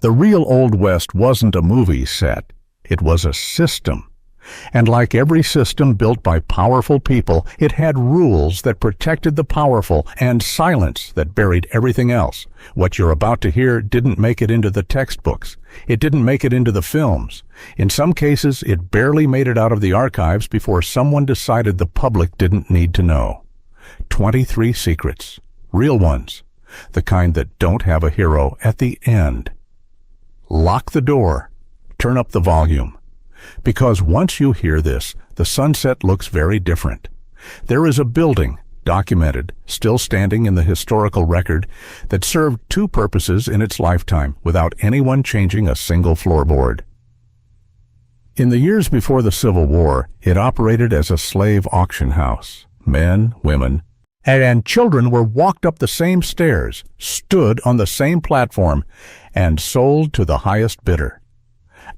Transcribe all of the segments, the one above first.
The real Old West wasn't a movie set. It was a system. And like every system built by powerful people, it had rules that protected the powerful and silence that buried everything else. What you're about to hear didn't make it into the textbooks. It didn't make it into the films. In some cases, it barely made it out of the archives before someone decided the public didn't need to know. 23 secrets. Real ones. The kind that don't have a hero at the end. Lock the door. Turn up the volume. Because once you hear this, the sunset looks very different. There is a building, documented, still standing in the historical record, that served two purposes in its lifetime without anyone changing a single floorboard. In the years before the Civil War, it operated as a slave auction house. Men, women, and children were walked up the same stairs, stood on the same platform, and sold to the highest bidder.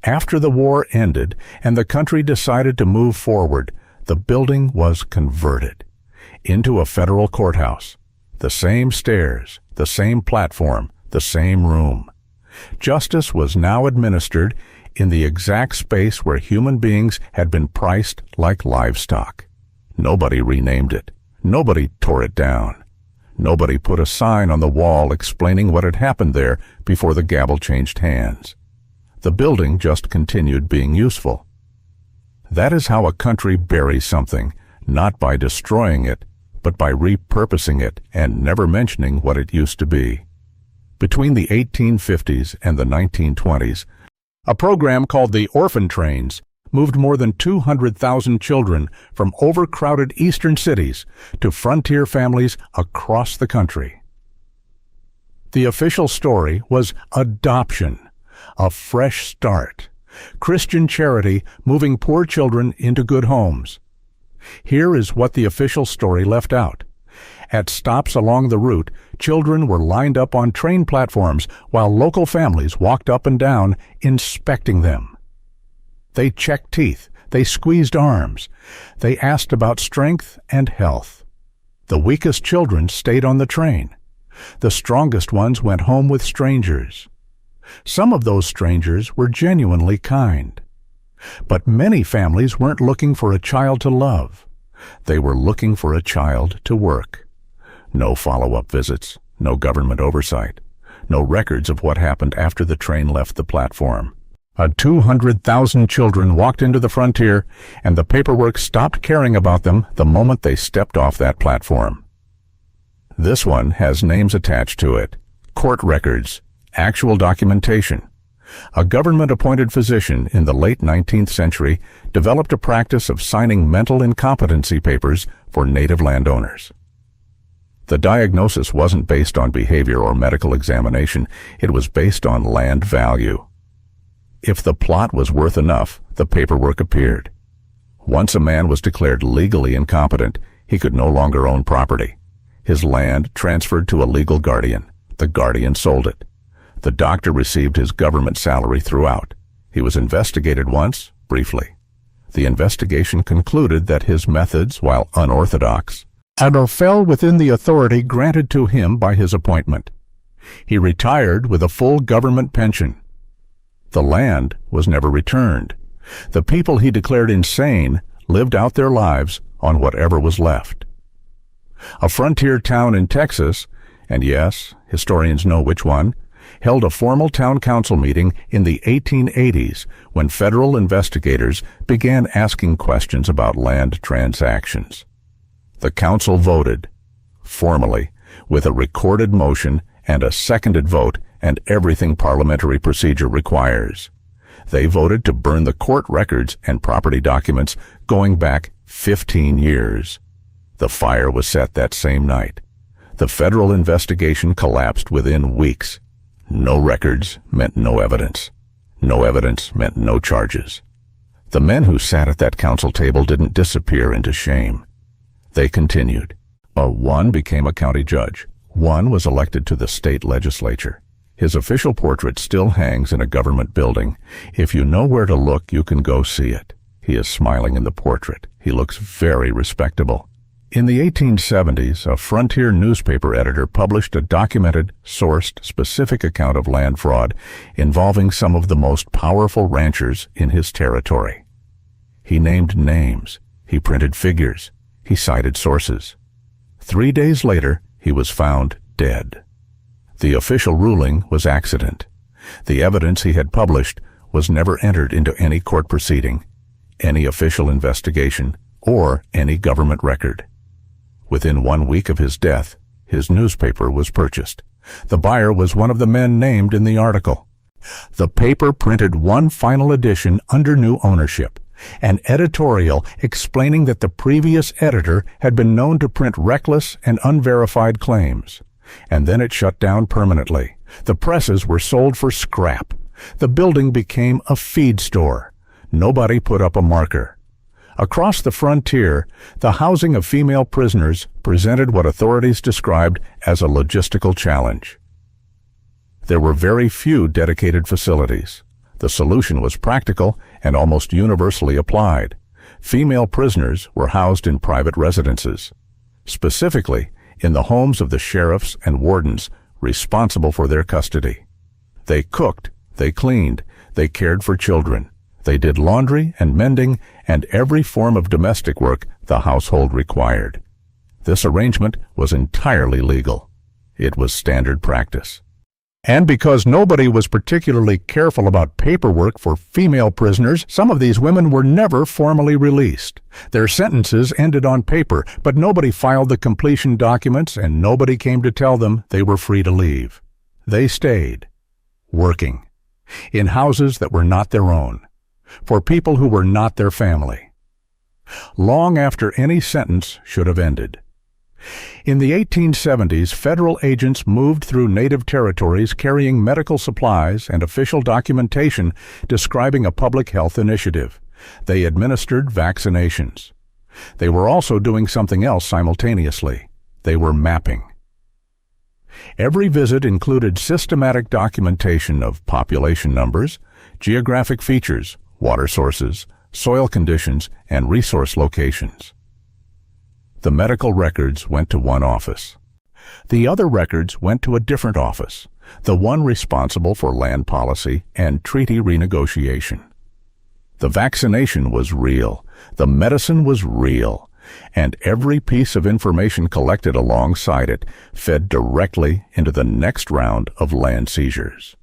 After the war ended and the country decided to move forward, the building was converted into a federal courthouse. The same stairs, the same platform, the same room. Justice was now administered in the exact space where human beings had been priced like livestock. Nobody renamed it. Nobody tore it down. Nobody put a sign on the wall explaining what had happened there before the gavel changed hands. The building just continued being useful. That is how a country buries something, not by destroying it, but by repurposing it and never mentioning what it used to be. Between the 1850s and the 1920s, a program called the Orphan Trains moved more than 200,000 children from overcrowded eastern cities to frontier families across the country. The official story was adoption. A fresh start. Christian charity moving poor children into good homes. Here is what the official story left out. At stops along the route, children were lined up on train platforms while local families walked up and down, inspecting them. They checked teeth. They squeezed arms. They asked about strength and health. The weakest children stayed on the train. The strongest ones went home with strangers. Some of those strangers were genuinely kind. But many families weren't looking for a child to love. They were looking for a child to work. No follow-up visits, no government oversight, no records of what happened after the train left the platform. 200,000 children walked into the frontier, and the paperwork stopped caring about them the moment they stepped off that platform. This one has names attached to it, court records, actual documentation. A government-appointed physician in the late 19th century developed a practice of signing mental incompetency papers for native landowners. The diagnosis wasn't based on behavior or medical examination. It was based on land value. If the plot was worth enough, the paperwork appeared. Once a man was declared legally incompetent, he could no longer own property. His land transferred to a legal guardian. The guardian sold it. The doctor received his government salary throughout. He was investigated once, briefly. The investigation concluded that his methods, while unorthodox, fell within the authority granted to him by his appointment. He retired with a full government pension. The land was never returned. The people he declared insane lived out their lives on whatever was left. A frontier town in Texas, and yes, historians know which one, held a formal town council meeting in the 1880s when federal investigators began asking questions about land transactions. The council voted, formally, with a recorded motion and a seconded vote and everything parliamentary procedure requires. They voted to burn the court records and property documents going back 15 years. The fire was set that same night. The federal investigation collapsed within weeks. No records meant no evidence. No evidence meant no charges. The men who sat at that council table didn't disappear into shame. They continued. One became a county judge. One was elected to the state legislature. His official portrait still hangs in a government building. If you know where to look, you can go see it. He is smiling in the portrait. He looks very respectable. In the 1870s, a frontier newspaper editor published a documented, sourced, specific account of land fraud involving some of the most powerful ranchers in his territory. He named names, he printed figures, he cited sources. 3 days later, he was found dead. The official ruling was accident. The evidence he had published was never entered into any court proceeding, any official investigation, or any government record. Within 1 week of his death, his newspaper was purchased. The buyer was one of the men named in the article. The paper printed one final edition under new ownership, an editorial explaining that the previous editor had been known to print reckless and unverified claims. And then it shut down permanently. The presses were sold for scrap. The building became a feed store. Nobody put up a marker. Across the frontier, the housing of female prisoners presented what authorities described as a logistical challenge. There were very few dedicated facilities. The solution was practical and almost universally applied. Female prisoners were housed in private residences, specifically in the homes of the sheriffs and wardens responsible for their custody. They cooked, they cleaned, they cared for children. They did laundry and mending and every form of domestic work the household required. This arrangement was entirely legal. It was standard practice. And because nobody was particularly careful about paperwork for female prisoners, some of these women were never formally released. Their sentences ended on paper, but nobody filed the completion documents and nobody came to tell them they were free to leave. They stayed, working, in houses that were not their own, for people who were not their family, long after any sentence should have ended. In the 1870s, federal agents moved through native territories carrying medical supplies and official documentation describing a public health initiative. They administered vaccinations. They were also doing something else simultaneously. They were mapping. Every visit included systematic documentation of population numbers, geographic features, water sources, soil conditions, and resource locations. The medical records went to one office. The other records went to a different office, the one responsible for land policy and treaty renegotiation. The vaccination was real, the medicine was real, and every piece of information collected alongside it fed directly into the next round of land seizures.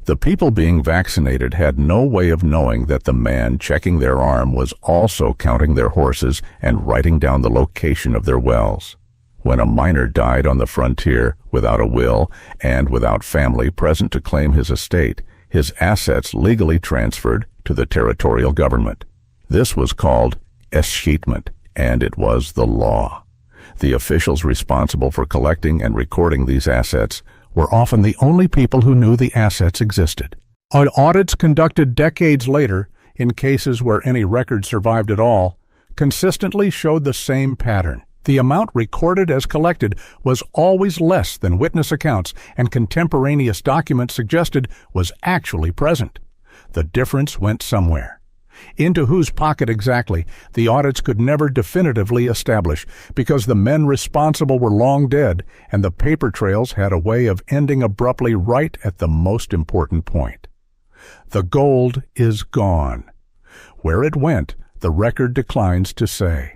The people being vaccinated had no way of knowing that the man checking their arm was also counting their horses and writing down the location of their wells. When a miner died on the frontier without a will and without family present to claim his estate, his assets legally transferred to the territorial government. This was called escheatment, and it was the law. The officials responsible for collecting and recording these assets were often the only people who knew the assets existed. Audits conducted decades later, in cases where any record survived at all, consistently showed the same pattern. The amount recorded as collected was always less than witness accounts and contemporaneous documents suggested was actually present. The difference went somewhere. Into whose pocket exactly, the audits could never definitively establish, because the men responsible were long dead, and the paper trails had a way of ending abruptly right at the most important point. The gold is gone. Where it went, the record declines to say.